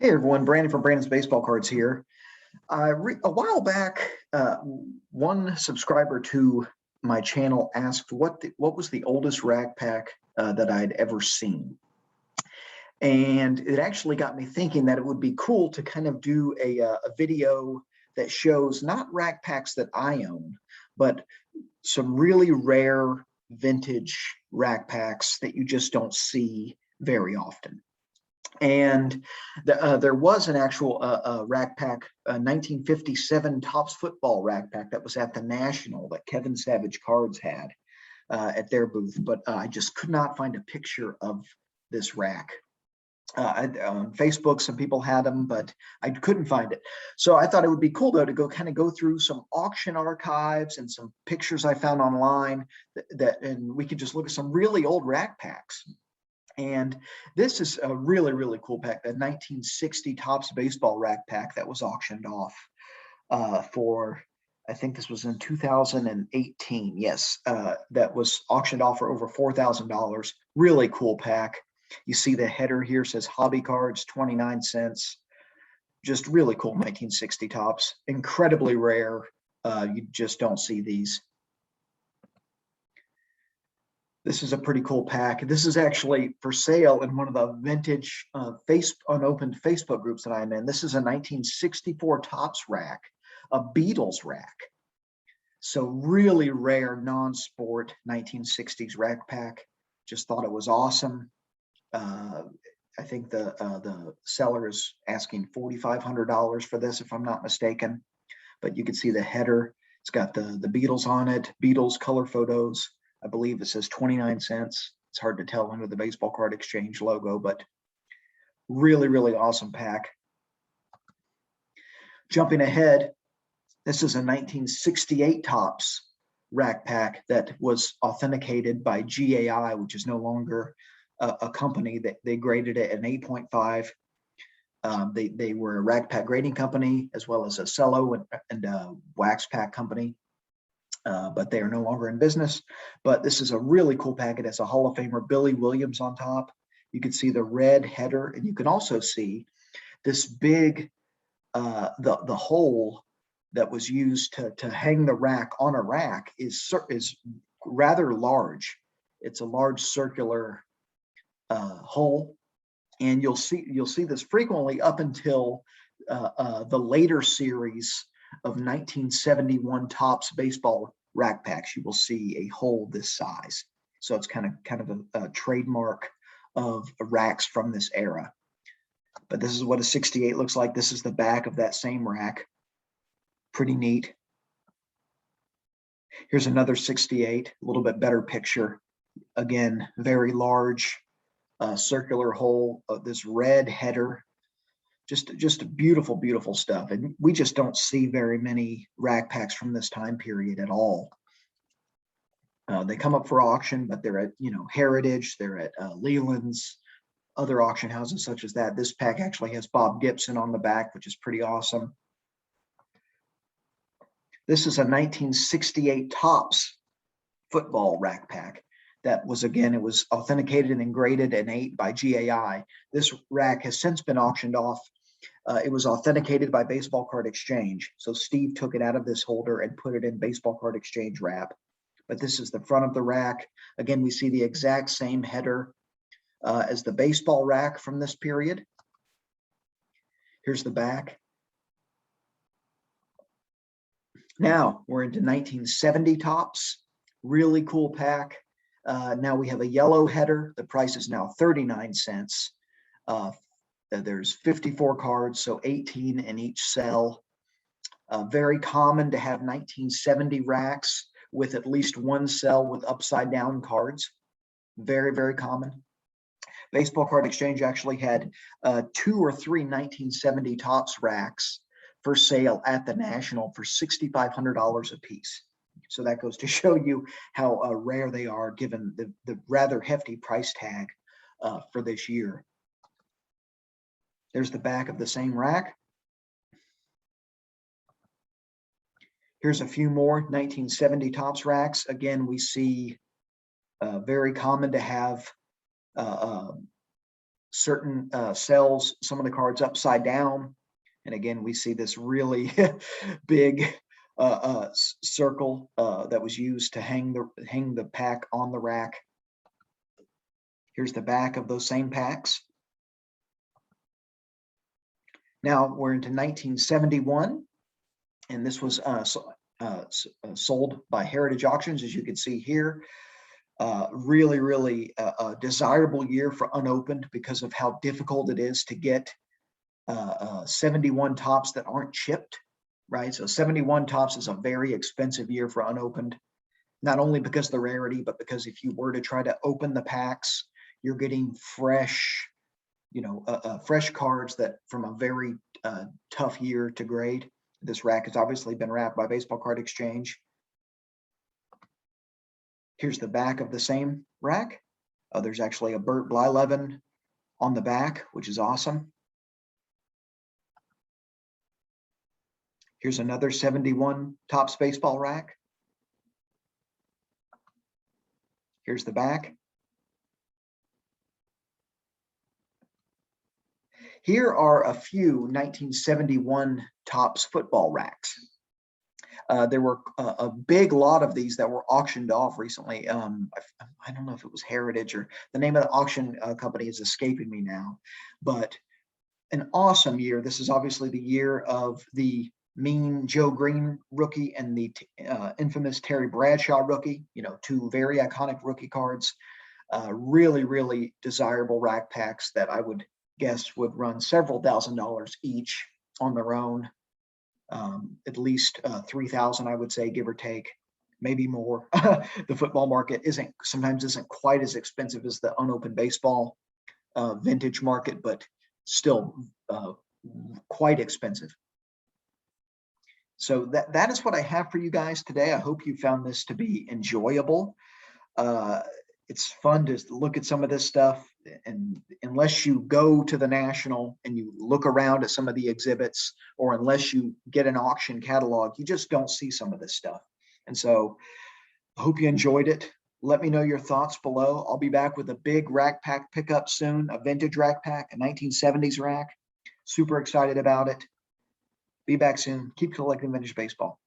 Hey everyone, Brandon from Brandon's Baseball Cards here. A while back, one subscriber to my channel asked what was the oldest rack pack that I'd ever seen. And it actually got me thinking that it would be cool to kind of do a video that shows not rack packs that I own, but some really rare vintage rack packs that you just don't see very often. And there was an actual rack pack, 1957 Topps football rack pack that was at the National that Kevin Savage Cards had at their booth, but I just could not find a picture of this rack. On Facebook, some people had them, but I couldn't find it. So I thought it would be cool though to go through some auction archives and some pictures I found online and we could just look at some really old rack packs. And this is a really, really cool pack, the 1960 Topps baseball rack pack that was auctioned off for, I think this was in 2018. Yes, that was auctioned off for over $4,000. Really cool pack. You see the header here says hobby cards, 29 cents. Just really cool 1960 Topps. Incredibly rare. You just don't see these. This is a pretty cool pack. This is actually for sale in one of the vintage unopened Facebook groups that I'm in. This is a 1964 Topps rack, a Beatles rack. So really rare non-sport 1960s rack pack. Just thought it was awesome. I think the seller is asking $4,500 for this, if I'm not mistaken. But you can see the header. It's got the Beatles on it, Beatles color photos. I believe it says 29 cents. It's hard to tell under the Baseball Card Exchange logo, but really, really awesome pack. Jumping ahead, this is a 1968 Topps rack pack that was authenticated by GAI, which is no longer a company. That they graded it an 8.5. They were a rack pack grading company as well as a cello and a wax pack company. But they are no longer in business. But this is a really cool packet. It has a Hall of Famer Billy Williams on top. You can see the red header, and you can also see this big the hole that was used to hang the rack on a rack is rather large. It's a large circular hole, and you'll see this frequently up until the later series of 1971 Topps baseball rack packs. You will see a hole this size. So it's kind of a trademark of racks from this era. But this is what a 68 looks like. This is the back of that same rack. Pretty neat. Here's another 68, a little bit better picture. Again, very large circular hole, this red header. Just beautiful, beautiful stuff. And we just don't see very many rack packs from this time period at all. They come up for auction, but they're at, Heritage, they're at Leland's, other auction houses such as that. This pack actually has Bob Gibson on the back, which is pretty awesome. This is a 1968 Topps football rack pack. That was, again, it was authenticated and graded an 8 by GAI. This rack has since been auctioned off. It was authenticated by Baseball Card Exchange. So Steve took it out of this holder and put it in Baseball Card Exchange wrap. But this is the front of the rack. Again, we see the exact same header as the baseball rack from this period. Here's the back. Now we're into 1970 Topps. Really cool pack. Now we have a yellow header. The price is now 39 cents. There's 54 cards, so 18 in each cell. Very common to have 1970 racks with at least one cell with upside down cards. Very, very common. Baseball Card Exchange actually had 2 or 3 1970 Topps racks for sale at the National for $6,500 a piece. So that goes to show you how rare they are given the rather hefty price tag for this year. There's the back of the same rack. Here's a few more 1970 Topps racks. Again, we see very common to have certain cells, some of the cards upside down. And again, we see this really big circle that was used to hang the pack on the rack. Here's the back of those same packs. Now we're into 1971, and this was sold by Heritage Auctions, as you can see here. Really a desirable year for unopened because of how difficult it is to get 71 tops that aren't chipped, right? So 71 tops is a very expensive year for unopened, not only because of the rarity, but because if you were to try to open the packs, you're getting fresh, fresh cards that from a very tough year to grade. This rack has obviously been wrapped by Baseball Card Exchange. Here's the back of the same rack. There's actually a Bert Blyleven on the back, which is awesome. Here's another 71 Topps baseball rack. Here's the back. Here are a few 1971 Topps football racks. There were a big lot of these that were auctioned off recently. I don't know if it was Heritage or the name of the auction company is escaping me now, but an awesome year. This is obviously the year of the Mean Joe Green rookie and the infamous Terry Bradshaw rookie, two very iconic rookie cards. Really desirable rack packs that I would guess would run several $1,000s each on their own. At least 3,000, I would say, give or take, maybe more. The football market sometimes isn't quite as expensive as the unopened baseball vintage market, but still quite expensive. So that is what I have for you guys today. I hope you found this to be enjoyable. It's fun to look at some of this stuff, and unless you go to the National and you look around at some of the exhibits, or unless you get an auction catalog, you just don't see some of this stuff. And so I hope you enjoyed it. Let me know your thoughts below. I'll be back with a big rack pack pickup soon, a vintage rack pack, a 1970s rack. Super excited about it. Be back soon. Keep collecting vintage baseball.